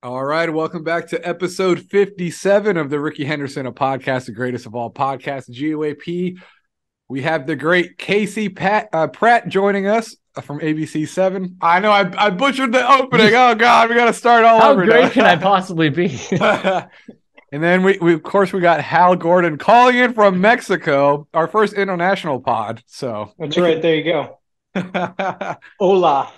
All right, welcome back to episode 57 of the Rickey Henderson of Podcasts, the greatest of all podcasts, GOAP. We have the great Pratt joining us from ABC7. I know I butchered the opening. Oh, God, we got to start all over now. How great can I possibly be? And then we of course, we got Hal Gordon calling in from Mexico, our first international pod. So that's right. There you go. Hola.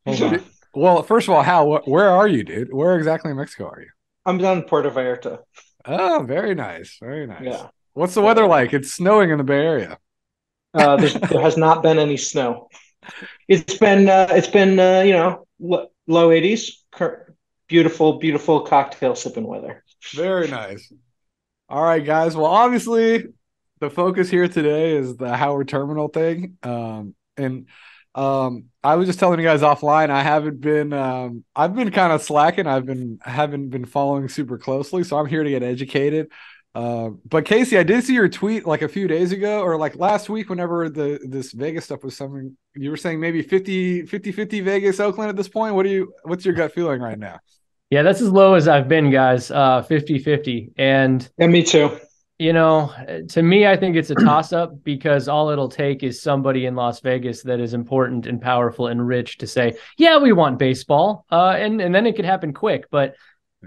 Hola. Well, first of all, Hal, where are you, dude? Where exactly in Mexico are you? I'm down in Puerto Vallarta. Oh, very nice. Very nice. Yeah. What's the weather like? It's snowing in the Bay Area. There has not been any snow. It's been low 80s. Beautiful cocktail sipping weather. Very nice. All right, guys. Well, obviously, the focus here today is the Howard Terminal thing. I was just telling you guys offline, I've been kind of slacking. Haven't been following super closely, so I'm here to get educated. But Casey, I did see your tweet like a few days ago or like last week whenever this Vegas stuff was something you were saying maybe 50-50 Vegas, Oakland at this point. What's your gut feeling right now? Yeah, that's as low as I've been, guys, 50-50. And yeah, me too. To me, I think it's a toss-up because all it'll take is somebody in Las Vegas that is important and powerful and rich to say, yeah, we want baseball. And then it could happen quick. But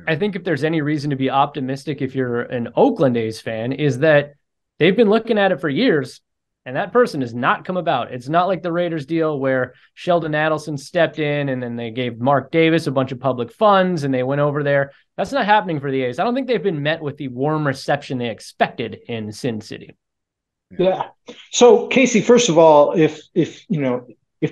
I think if there's any reason to be optimistic, if you're an Oakland A's fan, is that they've been looking at it for years. And that person has not come about. It's not like the Raiders deal where Sheldon Adelson stepped in and then they gave Mark Davis a bunch of public funds and they went over there. That's not happening for the A's. I don't think they've been met with the warm reception they expected in Sin City. Yeah. So Casey, first of all, if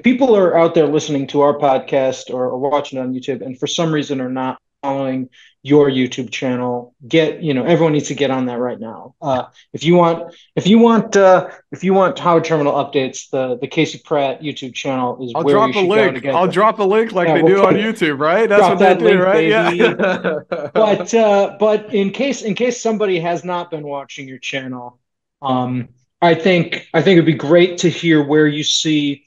people are out there listening to our podcast or watching it on YouTube and for some reason are not following your YouTube channel, everyone needs to get on that right now. If you want Howard Terminal updates, the Casey Pratt YouTube channel is where you should go to get. I'll drop a link like they do on YouTube, right? That's what they do, right? Yeah. But in case somebody has not been watching your channel, I think it'd be great to hear where you see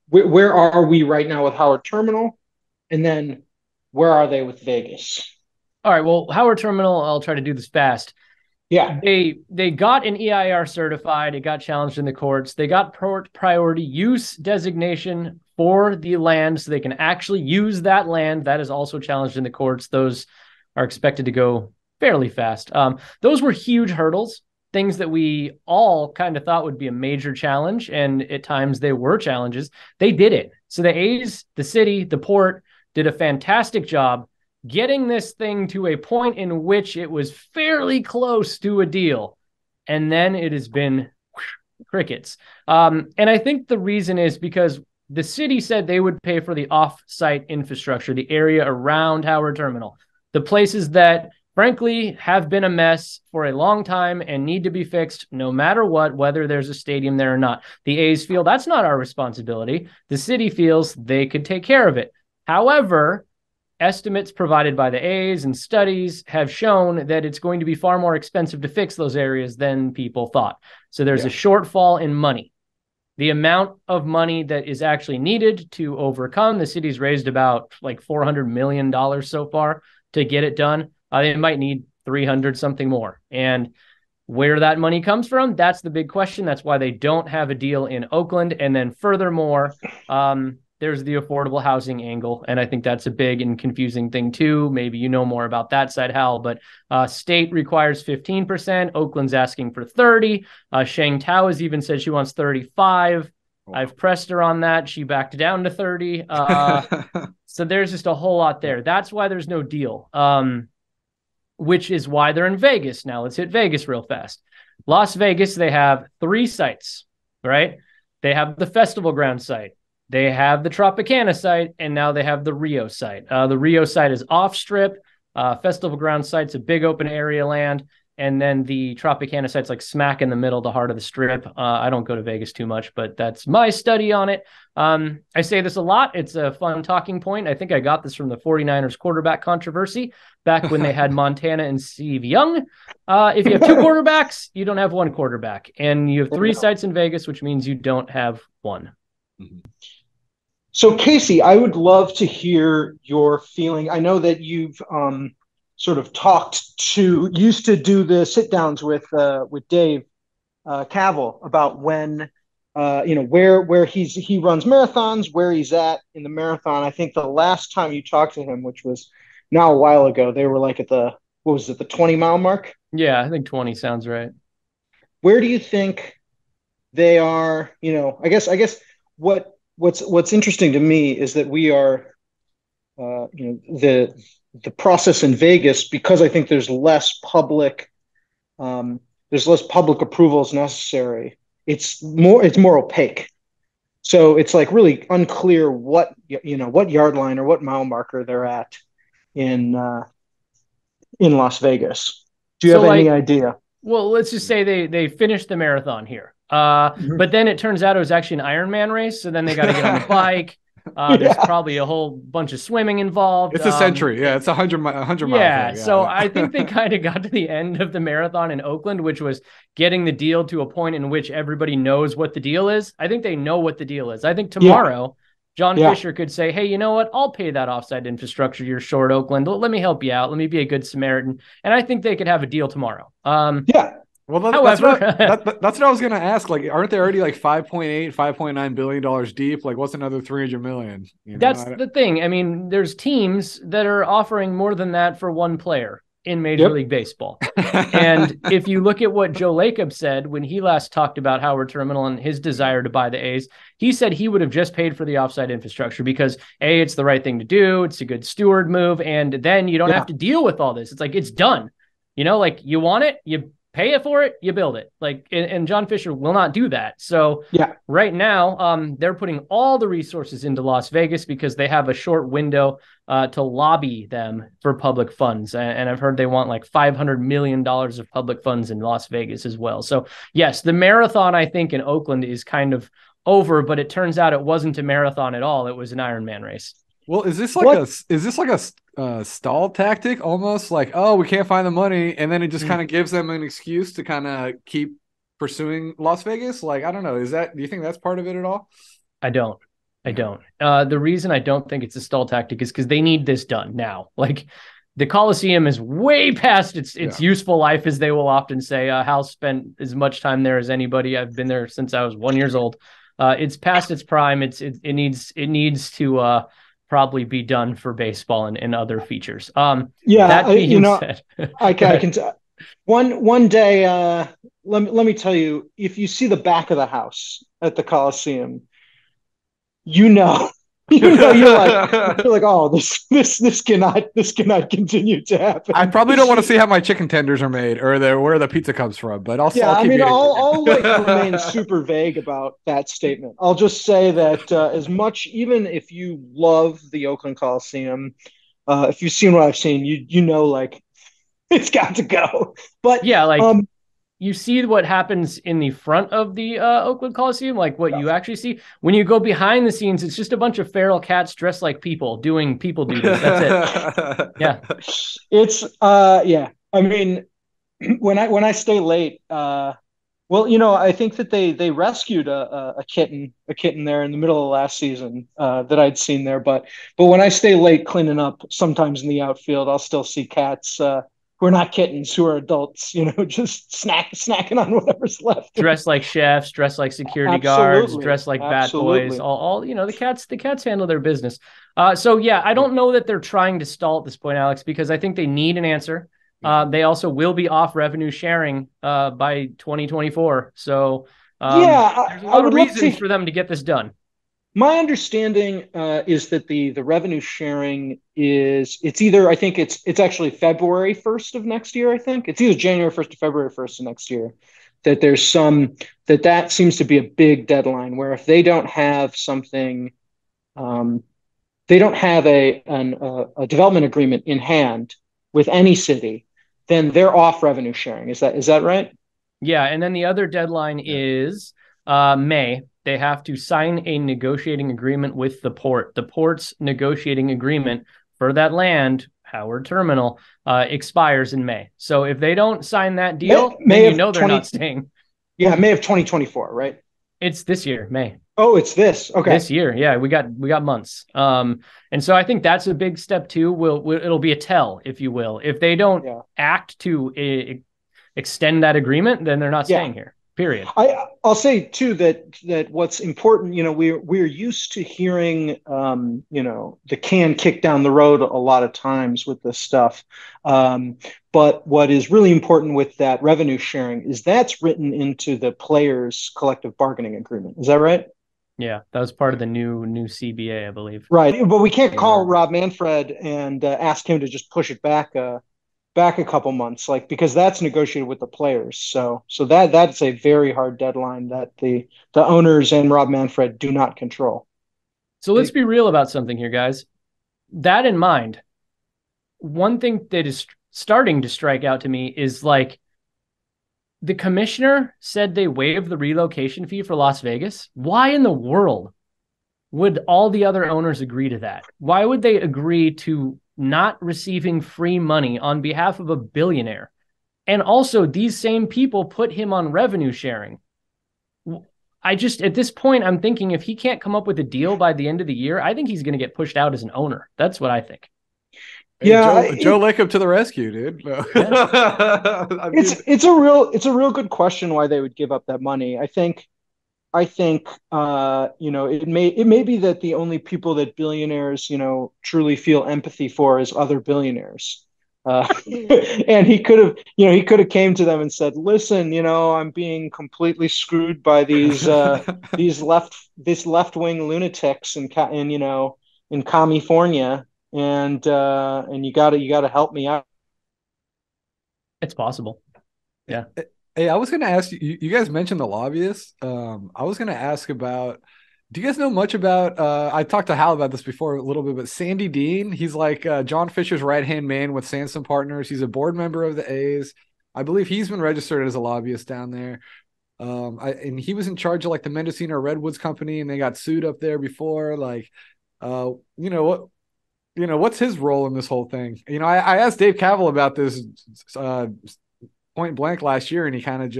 where are we right now with Howard Terminal, and then where are they with Vegas? All right. Well, Howard Terminal, I'll try to do this fast. Yeah. They got an EIR certified. It got challenged in the courts. They got priority use designation for the land so they can actually use that land. That is also challenged in the courts. Those are expected to go fairly fast. Those were huge hurdles, things that we all kind of thought would be a major challenge. And at times they were challenges. They did it. So the A's, the city, the port did a fantastic job getting this thing to a point in which it was fairly close to a deal. And then it has been crickets. And I think the reason is because the city said they would pay for the off-site infrastructure, the area around Howard Terminal, the places that frankly have been a mess for a long time and need to be fixed no matter what, whether there's a stadium there or not. The A's feel that's not our responsibility. The city feels they could take care of it. However, estimates provided by the A's and studies have shown that it's going to be far more expensive to fix those areas than people thought. So there's a shortfall in money. The amount of money that is actually needed to overcome, the city's raised about like $400 million so far to get it done. They might need 300 something more. And where that money comes from, that's the big question. That's why they don't have a deal in Oakland. And then furthermore, there's the affordable housing angle, and I think that's a big and confusing thing too. Maybe you know more about that side, Hal, but state requires 15%. Oakland's asking for 30. Shang Tao has even said she wants 35. Oh. I've pressed her on that. She backed down to 30. So there's just a whole lot there. That's why there's no deal, which is why they're in Vegas. Now let's hit Vegas real fast. Las Vegas, they have 3 sites, right? They have the Festival Ground site. They have the Tropicana site, and now they have the Rio site. The Rio site is off-strip. Festival Ground site's a big open area land. And then the Tropicana site's like smack in the middle, the heart of the strip. I don't go to Vegas too much, but that's my study on it. I say this a lot. It's a fun talking point. I think I got this from the 49ers quarterback controversy back when they had Montana and Steve Young. If you have 2 quarterbacks, you don't have 1 quarterback. And you have 3 sites in Vegas, which means you don't have 1. Mm-hmm. So Casey, I would love to hear your feeling. I know that you've sort of used to do the sit downs with Dave Cavill about when where he runs marathons, where he's at in the marathon. I think the last time you talked to him, which was now a while ago, they were like at the what was it, the 20-mile mark? Yeah, I think 20 sounds right. Where do you think they are? I guess what's interesting to me is that we are the process in Vegas, because I think there's less public approvals necessary. It's more opaque. So it's like really unclear what yard line or what mile marker they're at in Las Vegas. Do you So have any like, idea? well, let's just say they finished the marathon here. Mhm. But then it turns out it was actually an Ironman race. So then they got to get on the bike. There's Yeah. probably a whole bunch of swimming involved. It's a century. Yeah, it's a 100 mile Yeah. thing. So Yeah, I think they kind of got to the end of the marathon in Oakland, which was getting the deal to a point in which everybody knows what the deal is. I think they know what the deal is. I think Yeah. tomorrow, John Yeah. Fisher could say, hey, you know what? I'll pay that offsite infrastructure you're short, Oakland. Let me help you out. Let me be a good Samaritan. And I think they could have a deal tomorrow. Yeah. Well, However, that's what I was gonna ask. Like, aren't they already like 5.8, $5.9 billion deep? Like, what's another 300 million? that's the thing. I mean, there's teams that are offering more than that for one player in Major Yep. League Baseball. And if you look at what Joe Lacob said when he last talked about Howard Terminal and his desire to buy the A's, he said he would have just paid for the offsite infrastructure because A, it's the right thing to do. It's a good steward move. And then you don't have to deal with all this. It's like, it's done. Like you want it, you pay it for it, you build it. Like, and John Fisher will not do that. So Yeah. right now, they're putting all the resources into Las Vegas because they have a short window to lobby them for public funds. And I've heard they want like $500 million of public funds in Las Vegas as well. So yes, the marathon, I think, in Oakland is kind of over, but it turns out it wasn't a marathon at all. It was an Ironman race. Well, is this like a stall tactic almost? Like, oh, we can't find the money, and then it just kind of gives them an excuse to kind of keep pursuing Las Vegas? Like, I don't know. Do you think that's part of it at all? I don't. The reason I don't think it's a stall tactic is because they need this done now. Like, the Coliseum is way past its useful life, as they will often say. Hal spent as much time there as anybody. I've been there since I was 1 year old. It's past its prime. It needs to probably be done for baseball and other features. That being said, I can one day. Let me tell you, if you see the back of the house at the Coliseum, you're like, oh, this cannot continue to happen. I probably don't want to see how my chicken tenders are made or where the pizza comes from, but I'll like remain super vague about that statement. I'll just say that as much, even if you love the Oakland Coliseum, if you've seen what I've seen, like it's got to go. But yeah, like you see what happens in the front of the Oakland Coliseum, like what you actually see. When you go behind the scenes, it's just a bunch of feral cats dressed like people doing people duties. That's it. Yeah. It's yeah. I mean, when I stay late, I think that they rescued a kitten there in the middle of last season that I'd seen there. But when I stay late cleaning up, sometimes in the outfield, I'll still see cats who are not kittens, who are adults, just snacking on whatever's left. Dressed like chefs, dressed like security guards, dressed like bat boys. All the cats handle their business. So yeah, I don't know that they're trying to stall at this point, Alex, because I think they need an answer. They also will be off revenue sharing by 2024. So there's a lot of reasons for them to get this done. My understanding is that the revenue sharing it's either, I think it's actually February 1st of next year. I think it's either January 1st to February 1st of next year. That there's that seems to be a big deadline where if they don't have something, they don't have a development agreement in hand with any city, then they're off revenue sharing. Is that right? Yeah, and then the other deadline is May. They have to sign a negotiating agreement with the port. The port's negotiating agreement for that land, Howard Terminal, expires in May. So if they don't sign that deal, then they're not staying. Yeah, May of 2024, right? It's this year, May. Oh, it's this. Okay. This year. Yeah, we got months. And so I think that's a big step too. It'll be a tell, if you will. If they don't act to extend that agreement, then they're not staying here. Period. I'll say too that what's important, we're used to hearing, the can kicked down the road a lot of times with this stuff. But what is really important with that revenue sharing is that's written into the players' collective bargaining agreement. Is that right? Yeah, that was part of the new CBA, I believe. Right, but we can't call Rob Manfred and ask him to just push it back a couple months, because that's negotiated with the players. So that's a very hard deadline that the owners and Rob Manfred do not control. So let's be real about something here, guys. That in mind, one thing that is starting to strike out to me is the commissioner said they waived the relocation fee for Las Vegas. Why in the world would all the other owners agree to that? Why would they agree to not receiving free money on behalf of a billionaire? And also, these same people put him on revenue sharing. At this point, I'm thinking if he can't come up with a deal by the end of the year, I think he's going to get pushed out as an owner. That's what I think. Yeah, Joe Lacob to the rescue, dude. No. It's a real good question why they would give up that money. I think it may be that the only people that billionaires truly feel empathy for is other billionaires. And he could have came to them and said, listen, I'm being completely screwed by these left-wing lunatics in California, and you gotta help me out. It's possible. Yeah. Hey, I was going to ask you, you guys mentioned the lobbyists. I was going to ask about, do you guys know much about, I talked to Hal about this before a little bit, but Sandy Dean, he's like John Fisher's right-hand man with Sansom Partners. He's a board member of the A's. I believe he's been registered as a lobbyist down there. And he was in charge of the Mendocino Redwoods Company, and they got sued up there before. What's his role in this whole thing? I asked Dave Cavill about this point blank last year, and he kind of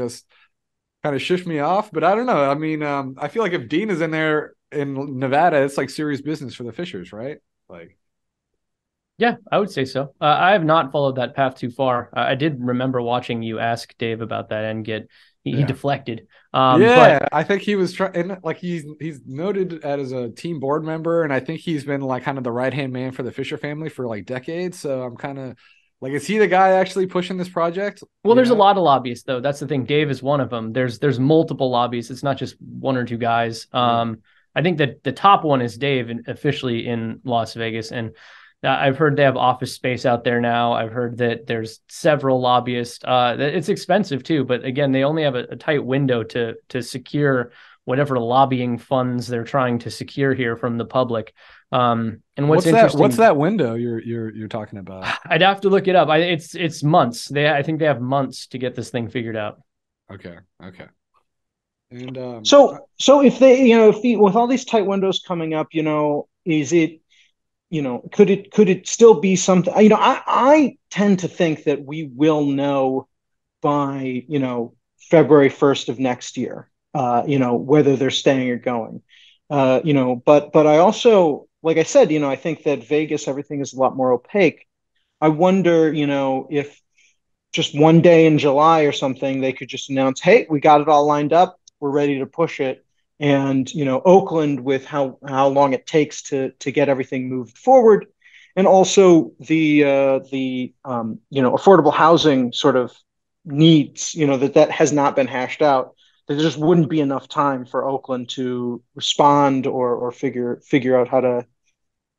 shushed me off, but I don't know. I mean, I feel like if Dean is in there in Nevada, it's serious business for the Fishers, right? Yeah, I would say so. I have not followed that path too far. I did remember watching you ask Dave about that and he deflected. But I think he was trying, he's noted as a team board member, and I think he's been kind of the right-hand man for the Fisher family for decades. So I'm kind of is he the guy actually pushing this project? Well, there's a lot of lobbyists, though. That's the thing. Dave is one of them. There's multiple lobbyists. It's not just one or two guys. I think that the top one is Dave, officially in Las Vegas. And I've heard they have office space out there now. I've heard that there's several lobbyists. It's expensive, too. But again, they only have a tight window to secure whatever lobbying funds they're trying to secure here from the public. And what's interesting? What's that window you're talking about? I'd have to look it up. It's months. I think they have months to get this thing figured out. Okay. And so if they with all these tight windows coming up, is it could it still be something? I tend to think that we will know by February 1st of next year, whether they're staying or going. But I also, like I said, I think that Vegas, everything is a lot more opaque. I wonder, if just one day in July or something, they could just announce, hey, we got it all lined up. We're ready to push it. And, Oakland, with how long it takes to get everything moved forward. And also the affordable housing sort of needs, that has not been hashed out. There just wouldn't be enough time for Oakland to respond or figure out how to.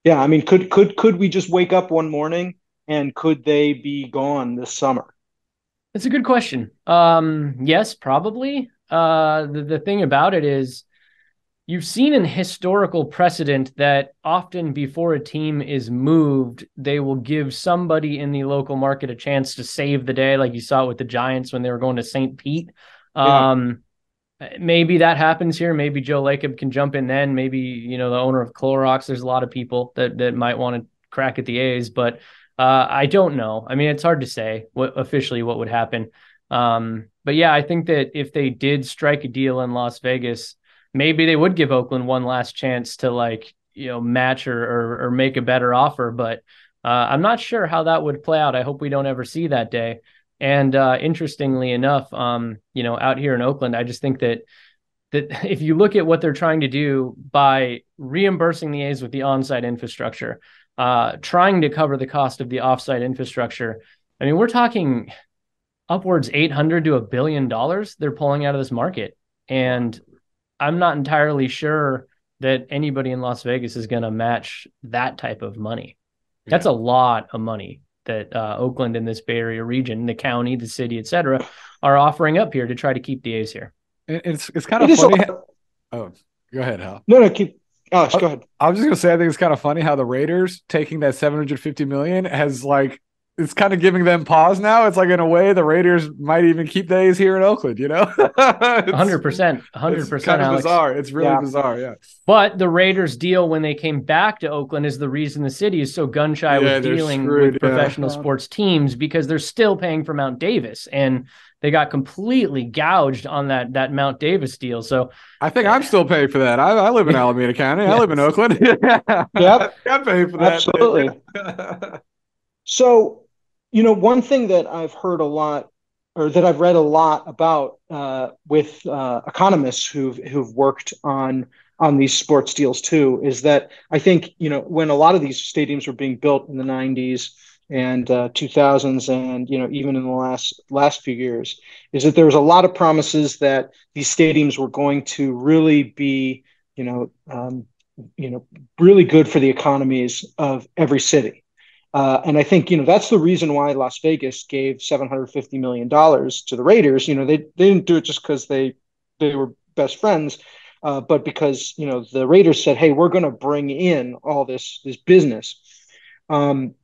Yeah, I mean, could we just wake up one morning and could they be gone this summer? That's a good question. Yes, probably. The thing about it is you've seen an historical precedent that often before a team is moved, they will give somebody in the local market a chance to save the day, like you saw with the Giants when they were going to St. Pete. Maybe that happens here. Maybe Joe Lacob can jump in then. Maybe, the owner of Clorox. There's a lot of people that might want to crack at the A's, but I don't know. I mean, it's hard to say what would happen. But yeah, I think that if they did strike a deal in Las Vegas, maybe they would give Oakland one last chance to like, match or make a better offer. But I'm not sure how that would play out. I hope we don't ever see that day. And interestingly enough, out here in Oakland, I just think that if you look at what they're trying to do by reimbursing the A's with the on-site infrastructure, trying to cover the cost of the off-site infrastructure, I mean, we're talking upwards $800 to $1 billion they're pulling out of this market. And I'm not entirely sure that anybody in Las Vegas is going to match that type of money. That's a lot of money that Oakland and this Bay Area region, the county, the city, et cetera, are offering up here to try to keep the A's here. It's kind of funny. Oh, go ahead, Hal. No, keep. Alex, go ahead. I was just gonna say, I think it's kind of funny how the Raiders taking that $750 million has like, it's kind of giving them pause now. It's like, in a way, the Raiders might even keep the A's here in Oakland, 100%. 100%. It's kind of bizarre. It's really bizarre. Yeah. But the Raiders deal when they came back to Oakland is the reason the city is so gun shy with dealing with professional sports teams, because they're still paying for Mount Davis, and they got completely gouged on that Mount Davis deal. So I think I'm still paying for that. I live in Alameda County. I live in Oakland. Yep. I'm paying for that. Absolutely. So, one thing that I've heard a lot, or that I've read a lot about with economists who've worked on these sports deals too, is that I think, when a lot of these stadiums were being built in the 90s and 2000s, and even in the last few years, is that there was a lot of promises that these stadiums were going to really be really good for the economies of every city. And I think, that's the reason why Las Vegas gave $750 million to the Raiders. They didn't do it just because they were best friends, but because, the Raiders said, hey, we're going to bring in all this business. And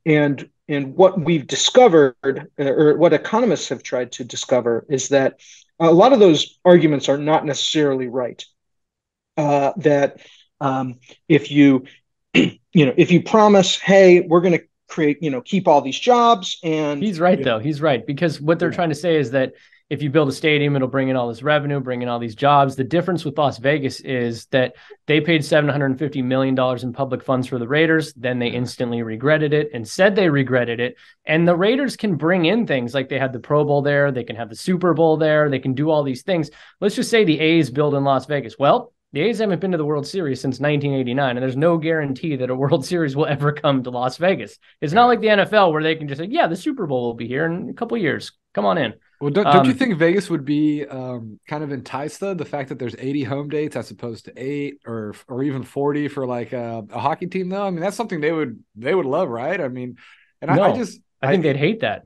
what we've discovered, or what economists have tried to discover, is that a lot of those arguments are not necessarily right. That if you, if you promise, hey, we're going to create, keep all these jobs, and he's right though. He's right, because what they're trying to say is that if you build a stadium, it'll bring in all this revenue, bring in all these jobs. The difference with Las Vegas is that they paid $750 million in public funds for the Raiders. Then they instantly regretted it and said they regretted it. And the Raiders can bring in things like they had the Pro Bowl there. They can have the Super Bowl there. They can do all these things. Let's just say the A's build in Las Vegas. Well, the A's haven't been to the World Series since 1989, and there's no guarantee that a World Series will ever come to Las Vegas. It's not like the NFL where they can just say, yeah, the Super Bowl will be here in a couple of years. Come on in. Well, don't you think Vegas would be kind of enticed, though, the fact that there's 80 home dates as opposed to 8 or even 40 for like a hockey team, though? I mean, that's something they would love, right? I mean, and no, I think they'd hate that.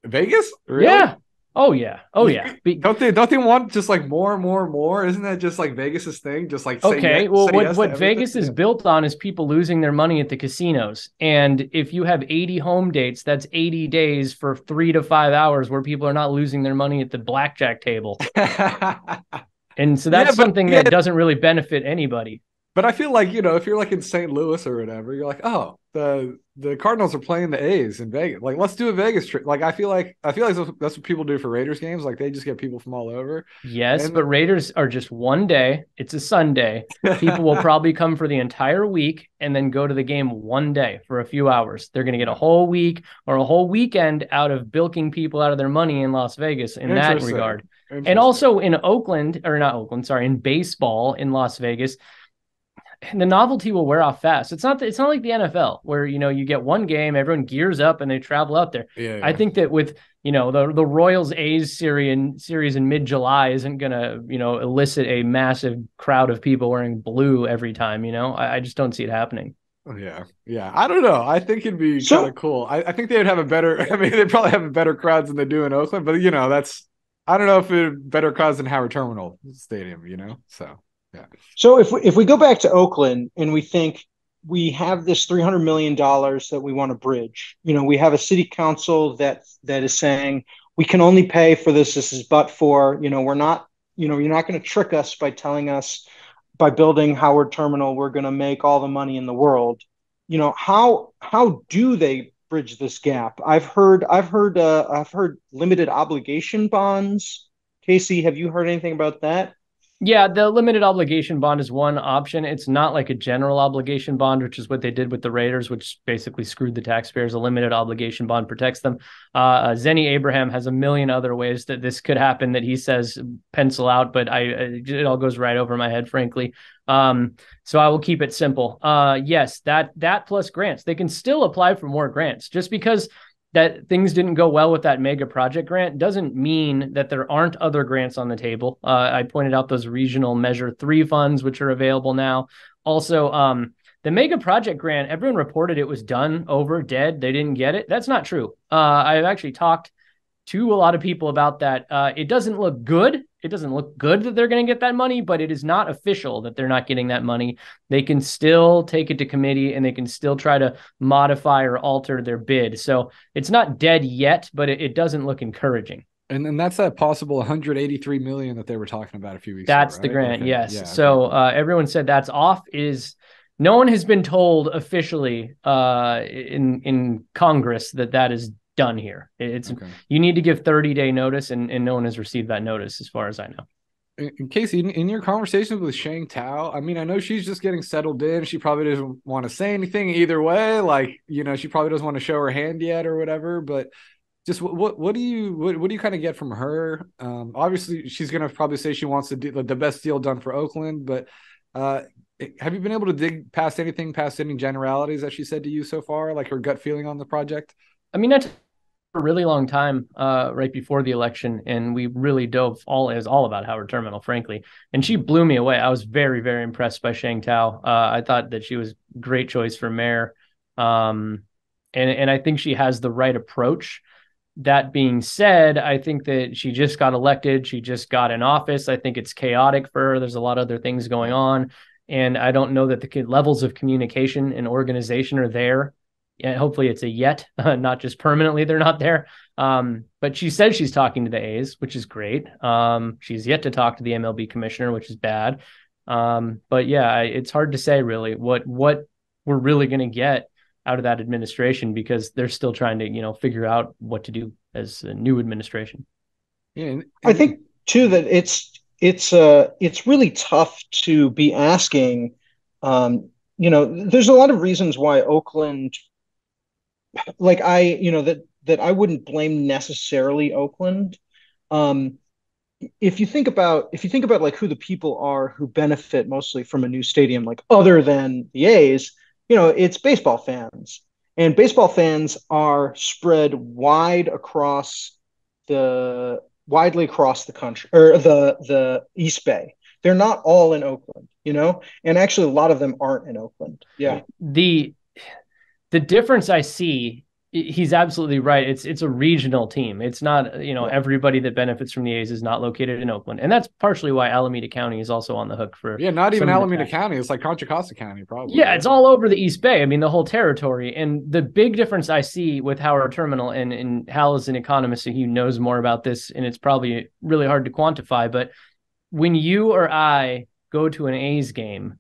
Vegas? Really? Yeah. Oh yeah. Don't they want just like more? Isn't that just like Vegas's thing? Just like okay. Well, what Vegas is built on is people losing their money at the casinos. And if you have 80 home dates, that's 80 days for 3 to 5 hours where people are not losing their money at the blackjack table. And so that's something that doesn't really benefit anybody. But I feel like, if you're like in St. Louis or whatever, you're like, oh, the Cardinals are playing the A's in Vegas. Like, let's do a Vegas trip. Like, I feel like that's what people do for Raiders games. Like, they just get people from all over. Yes, but Raiders are just one day. It's a Sunday. People will probably come for the entire week and then go to the game one day for a few hours. They're going to get a whole week or a whole weekend out of bilking people out of their money in Las Vegas in that regard. And also in in baseball in Las Vegas, the novelty will wear off fast. It's not like the NFL where, you get one game, everyone gears up and they travel out there. Yeah. I think that with, the Royals A's series in mid-July isn't going to, elicit a massive crowd of people wearing blue every time, I just don't see it happening. Yeah. I don't know. I think it'd be kind of cool. I think they would have they'd probably have a better crowds than they do in Oakland, but I don't know if it better crowds than Howard Terminal Stadium, so. Yeah. So if we go back to Oakland and we think we have this $300 million that we want to bridge, we have a city council that is saying we can only pay for this. This is but for, we're not, you're not going to trick us by telling us by building Howard Terminal, we're going to make all the money in the world. How do they bridge this gap? I've heard limited obligation bonds. Casey, have you heard anything about that? Yeah, the limited obligation bond is one option. It's not like a general obligation bond, which is what they did with the Raiders, which basically screwed the taxpayers. A limited obligation bond protects them. Zenny Abraham has a million other ways that this could happen that he says pencil out, but it all goes right over my head, frankly. So I will keep it simple. Yes, that plus grants. They can still apply for more grants. Just because that things didn't go well with that mega project grant doesn't mean that there aren't other grants on the table. I pointed out those regional Measure 3 funds, which are available now. Also, the mega project grant, everyone reported it was done, over, dead. They didn't get it. That's not true. I've actually talked to a lot of people about that. It doesn't look good. It doesn't look good that they're going to get that money, but it is not official that they're not getting that money. They can still take it to committee and they can still try to modify or alter their bid. So it's not dead yet, but it doesn't look encouraging. And then that's that possible 183 million that they were talking about a few weeks That's ago, the right? grant, Okay. yes. Yeah, so okay. Everyone said that's off. No one has been told officially in Congress that is done here. You need to give 30-day notice, and no one has received that notice as far as I know. And Casey, in your conversations with Shang Tao, I mean, I know she's just getting settled in. She probably doesn't want to say anything either way. Like, she probably doesn't want to show her hand yet or whatever. But just what do you kind of get from her? Obviously, she's gonna probably say she wants the best deal done for Oakland. But have you been able to dig past any generalities that she said to you so far, like her gut feeling on the project? I mean, that's a really long time right before the election, and we really dove all about Howard Terminal, frankly. And she blew me away. I was very, very impressed by Shang Tao. I thought that she was a great choice for mayor. And I think she has the right approach. That being said, I think that she just got elected. She just got in office. I think it's chaotic for her. There's a lot of other things going on. And I don't know that the levels of communication and organization are there. And hopefully it's a yet, not just permanently they're not there. But she says she's talking to the A's, which is great. She's yet to talk to the MLB commissioner, which is bad. But yeah, it's hard to say really what we're really going to get out of that administration, because they're still trying to, figure out what to do as a new administration. Yeah, I think too that it's really tough to be asking. There's a lot of reasons why Oakland, like that I wouldn't blame necessarily Oakland. If you think about like who the people are who benefit mostly from a new stadium, like other than the A's, it's baseball fans. And baseball fans are spread widely across the country, or the East Bay. They're not all in Oakland, and actually a lot of them aren't in Oakland. Yeah. The difference I see, he's absolutely right. It's a regional team. It's not, everybody that benefits from the A's is not located in Oakland. And that's partially why Alameda County is also on the hook for. Yeah, not even Alameda County. It's like Contra Costa County, probably. Yeah, it's all over the East Bay. I mean, the whole territory. And the big difference I see with Howard Terminal, and Hal is an economist, so he knows more about this, and it's probably really hard to quantify. But when you or I go to an A's game,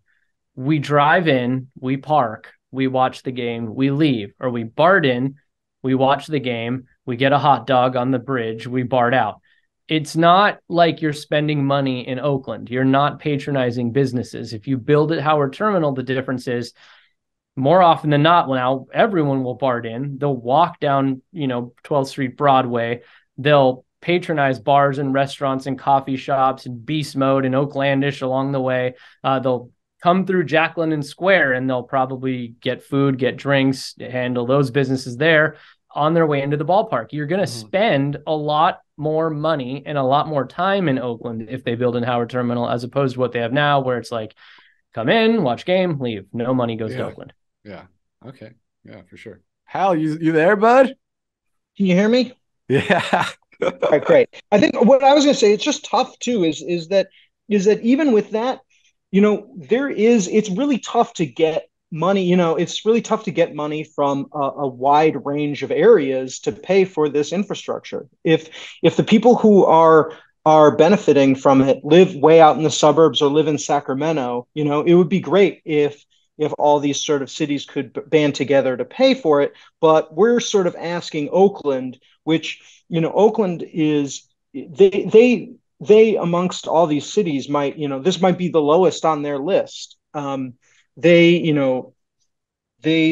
we drive in, we park, we watch the game, we leave, or we BART in, we watch the game, we get a hot dog on the bridge, we BART out. It's not like you're spending money in Oakland. You're not patronizing businesses. If you build at Howard Terminal, the difference is more often than not, now everyone will BART in. They'll walk down, 12th Street Broadway. They'll patronize bars and restaurants and coffee shops and Beast Mode and Oaklandish along the way. They'll come through Jacqueline and Square, and they'll probably get food, get drinks, handle those businesses there on their way into the ballpark. You're going to spend a lot more money and a lot more time in Oakland if they build in Howard Terminal, as opposed to what they have now, where it's like, come in, watch game, leave. No money goes to Oakland. Yeah. Okay. Yeah, for sure. Hal, you there, bud? Can you hear me? Yeah. All right, great. I think what I was going to say, it's just tough too, is that even with that, it's really tough to get money. It's really tough to get money from a wide range of areas to pay for this infrastructure. If the people who are benefiting from it live way out in the suburbs or live in Sacramento, it would be great if all these sort of cities could band together to pay for it. But we're sort of asking Oakland, which, Oakland is, they they amongst all these cities might, this might be the lowest on their list. They,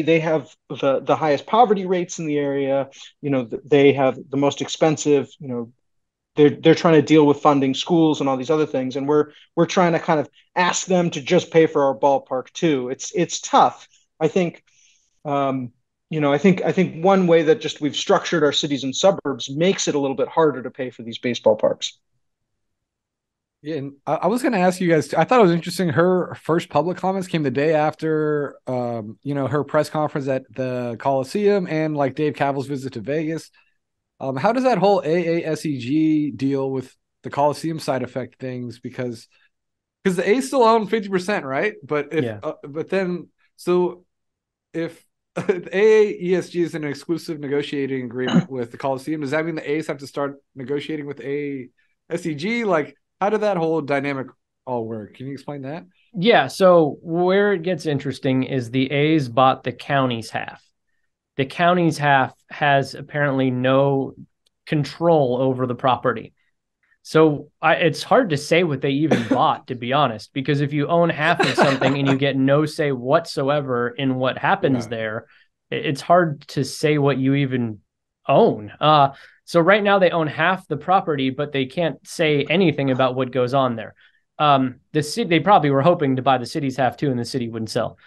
they have the highest poverty rates in the area. They have the most expensive, they're trying to deal with funding schools and all these other things, and we're trying to kind of ask them to just pay for our ballpark too. It's tough. I think I think one way that just we've structured our cities and suburbs makes it a little bit harder to pay for these baseball parks. Yeah, and I was going to ask you guys. I thought it was interesting. Her first public comments came the day after, her press conference at the Coliseum and like Dave Cavill's visit to Vegas. How does that whole AASEG deal with the Coliseum side affect things? Because the A's still own 50%, right? But if AAESG is an exclusive negotiating agreement with the Coliseum, does that mean the A's have to start negotiating with AASEG? Like, how did that whole dynamic all work? Can you explain that? Yeah. So where it gets interesting is the A's bought the county's half. The county's half has apparently no control over the property. So it's hard to say what they even bought, to be honest, because if you own half of something and you get no say whatsoever in what happens there, it's hard to say what you even own. So right now they own half the property, but they can't say anything about what goes on there. The city, they probably were hoping to buy the city's half too, and the city wouldn't sell.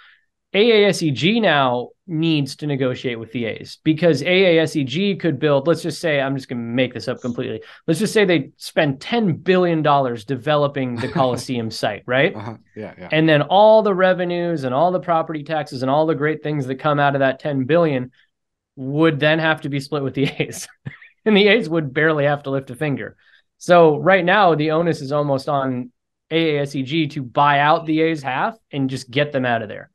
AASEG now needs to negotiate with the A's because AASEG could build, let's just say, I'm just going to make this up completely. Let's just say they spend $10 billion developing the Coliseum site, right? Yeah. And then all the revenues and all the property taxes and all the great things that come out of that $10 billion would then have to be split with the A's. And the A's would barely have to lift a finger. So right now, the onus is almost on AASEG to buy out the A's half and just get them out of there.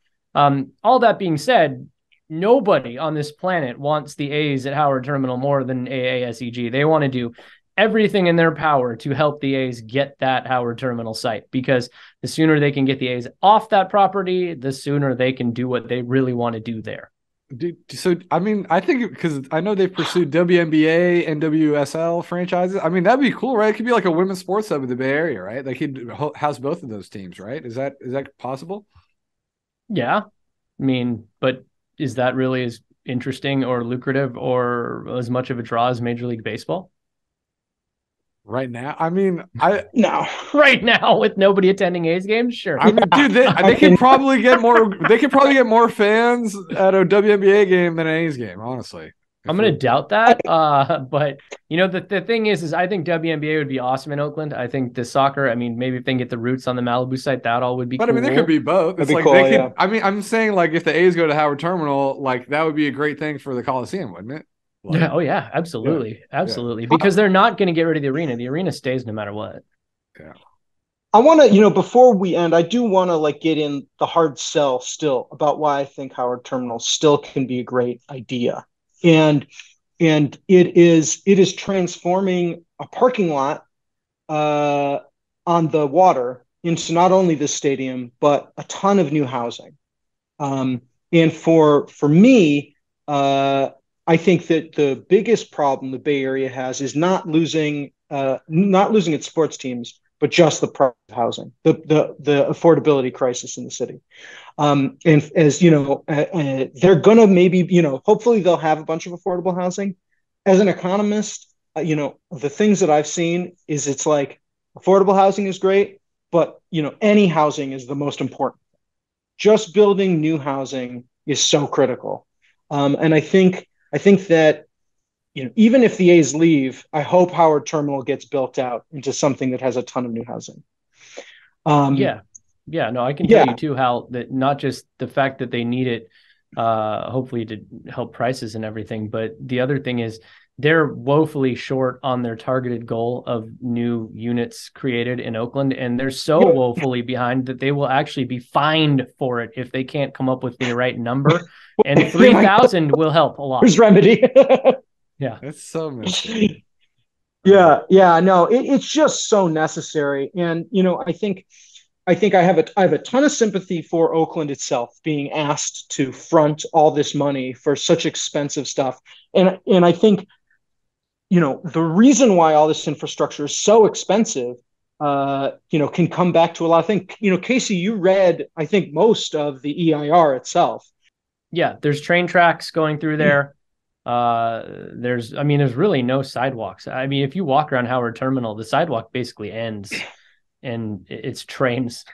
All that being said, nobody on this planet wants the A's at Howard Terminal more than AASEG. They want to do everything in their power to help the A's get that Howard Terminal site, because the sooner they can get the A's off that property, the sooner they can do what they really want to do there. So, I mean, I think because I know they've pursued WNBA and WSL franchises. I mean, that'd be cool, right? It could be like a women's sports hub in the Bay Area, right? They could house both of those teams, right? Is that possible? Yeah. I mean, but is that really as interesting or lucrative or as much of a draw as Major League Baseball? Right now? I mean, no. Right now with nobody attending A's games? Sure. I mean, dude, they could probably get more. They could probably get more fans at a WNBA game than an A's game, honestly. I'm going to doubt that. But the thing is I think WNBA would be awesome in Oakland. I think the soccer, I mean, maybe if they can get the roots on the Malibu site, that all would be cool. But I mean, they could be both. It's like cool, they could, I mean, I'm saying like if the A's go to Howard Terminal, like that would be a great thing for the Coliseum, wouldn't it? Like, yeah. Oh yeah, absolutely. Yeah. Absolutely. Because they're not going to get rid of the arena. The arena stays no matter what. Yeah. I want to, before we end, I do want to like get in the hard sell still about why I think Howard Terminal still can be a great idea. And it is transforming a parking lot on the water into not only this stadium, but a ton of new housing. And for me, I think that the biggest problem the Bay Area has is not losing its sports teams, but just the price of housing, the affordability crisis in the city. And as they're gonna maybe, hopefully they'll have a bunch of affordable housing. As an economist, the things that I've seen is it's like affordable housing is great, but any housing is the most important. Just building new housing is so critical. And I think that even if the A's leave, I hope Howard Terminal gets built out into something that has a ton of new housing. Yeah, no, I can tell you too, Hal, that not just the fact that they need it, hopefully to help prices and everything, but the other thing is they're woefully short on their targeted goal of new units created in Oakland, and they're so woefully behind that they will actually be fined for it if they can't come up with the right number. And 3,000 will help a lot. There's remedy. Yeah, that's so messy. Yeah, no, it's just so necessary, and I think I have a ton of sympathy for Oakland itself being asked to front all this money for such expensive stuff, and I think the reason why all this infrastructure is so expensive, can come back to a lot of things. Casey, you read, I think, most of the EIR itself. Yeah, there's train tracks going through there. There's really no sidewalks. I mean, if you walk around Howard Terminal, the sidewalk basically ends, and it's trains.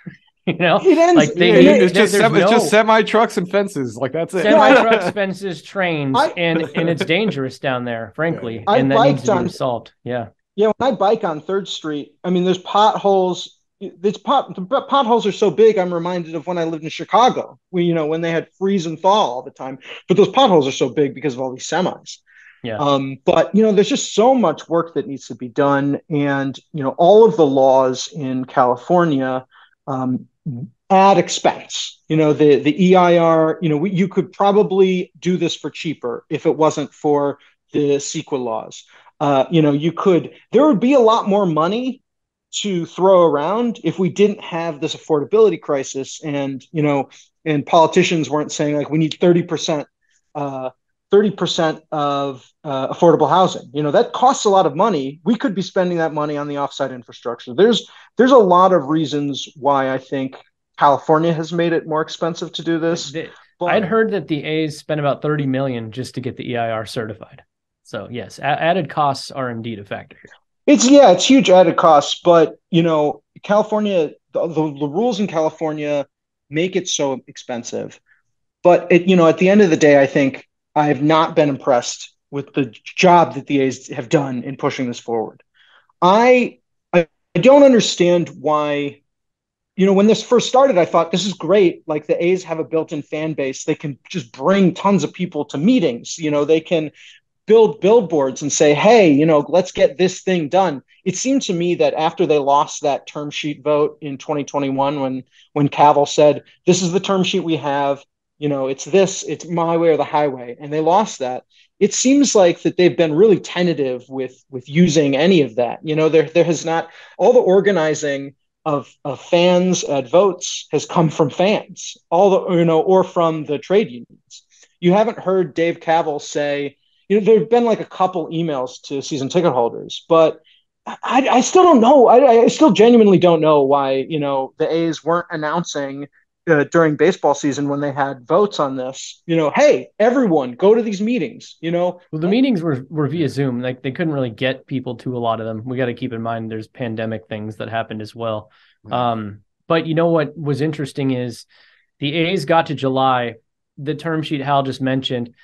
It ends. Like it's just semi trucks and fences. Like that's it. Semi trucks, fences, trains, and it's dangerous down there, frankly, and that needs to be solved. Yeah. Yeah, when I bike on 3rd Street, I mean, there's potholes. The potholes are so big, I'm reminded of when I lived in Chicago, when they had freeze and thaw all the time. But those potholes are so big because of all these semis. Yeah. But there's just so much work that needs to be done, and all of the laws in California add expense. The EIR. You could probably do this for cheaper if it wasn't for the CEQA laws. There would be a lot more money to throw around if we didn't have this affordability crisis, and politicians weren't saying like we need 30% of affordable housing. That costs a lot of money. We could be spending that money on the offsite infrastructure. There's a lot of reasons why I think California has made it more expensive to do this. I'd heard that the A's spent about $30 million just to get the EIR certified. So yes, added costs are indeed a factor here. It's huge added costs, but California, the rules in California make it so expensive. But at the end of the day, I think I have not been impressed with the job that the A's have done in pushing this forward. I don't understand why. When this first started, I thought this is great. Like the A's have a built-in fan base. They can just bring tons of people to meetings. They can build billboards and say, hey, let's get this thing done. It seemed to me that after they lost that term sheet vote in 2021, when Cavill said, this is the term sheet we have, it's my way or the highway, and they lost that. It seems like that they've been really tentative with using any of that. There has not, all the organizing of fans at votes has come from fans, or from the trade unions. You haven't heard Dave Cavill say, there have been like a couple emails to season ticket holders, but I still don't know. I still genuinely don't know why, the A's weren't announcing during baseball season when they had votes on this, hey, everyone go to these meetings, Well, the meetings were via Zoom. Like they couldn't really get people to a lot of them. We got to keep in mind there's pandemic things that happened as well. But what was interesting is the A's got to July, the term sheet Hal just mentioned.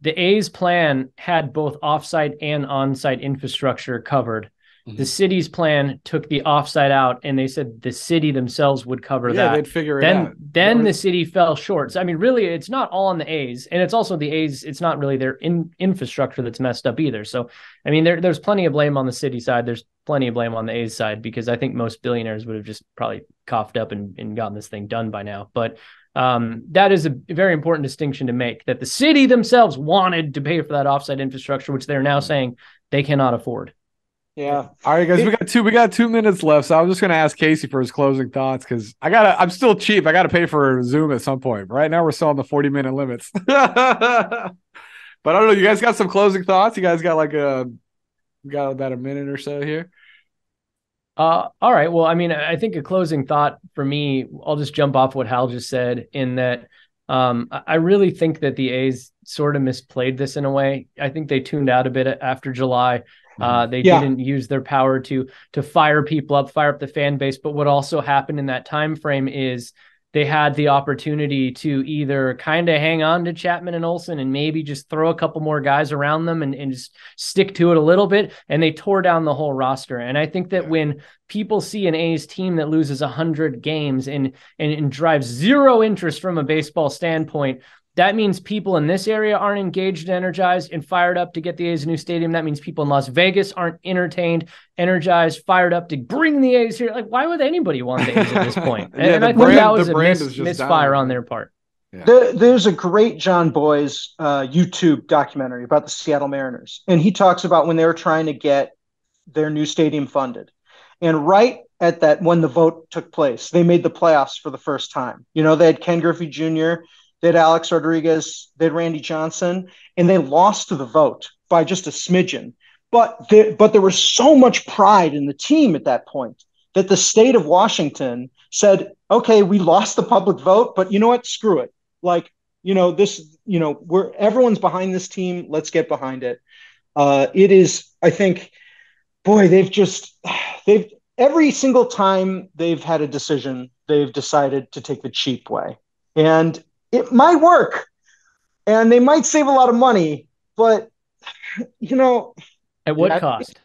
The A's plan had both offsite and onsite infrastructure covered. Mm-hmm. The city's plan took the offsite out, and they said the city themselves would cover that. Yeah, they'd figure it out. Then the city fell short. So, I mean, really, it's not all on the A's, and it's also the A's. It's not really their infrastructure that's messed up either. So, I mean, there's plenty of blame on the city side. There's plenty of blame on the A's side, because I think most billionaires would have just probably coughed up and gotten this thing done by now. But that is a very important distinction to make, that the city themselves wanted to pay for that offsite infrastructure, which they're now saying they cannot afford. Yeah. All right, guys, we got 2 minutes left, so I'm just going to ask Casey for his closing thoughts, because I'm still cheap. I got to pay for Zoom at some point. Right now, we're still on the 40-minute limits. But I don't know. You guys got some closing thoughts? You guys got got about a minute or so here. All right. Well, I mean, I think a closing thought for me, I'll just jump off what Hal just said, in that I really think that the A's sort of misplayed this in a way. I think they tuned out a bit after July. They didn't use their power to fire people up, fire up the fan base. But what also happened in that time frame is they had the opportunity to either kind of hang on to Chapman and Olsen and maybe just throw a couple more guys around them and just stick to it a little bit. And they tore down the whole roster. And I think that when people see an A's team that loses 100 games and drives zero interest from a baseball standpoint, that means people in this area aren't engaged, energized, and fired up to get the A's a new stadium. That means people in Las Vegas aren't entertained, energized, fired up to bring the A's here. Like, why would anybody want the A's at this point? And I think that was a misfire on their part. Yeah. There's a great John Boyes YouTube documentary about the Seattle Mariners. And he talks about when they were trying to get their new stadium funded. And right at that, when the vote took place, they made the playoffs for the first time. They had Ken Griffey Jr., they had Alex Rodriguez, they had Randy Johnson, and they lost to the vote by just a smidgen. but there was so much pride in the team at that point that the state of Washington said, okay, we lost the public vote, but you know what? Screw it. Like, everyone's behind this team. Let's get behind it. It is, I think, boy, they've every single time they've had a decision, they've decided to take the cheap way. And it might work and they might save a lot of money, but at what cost?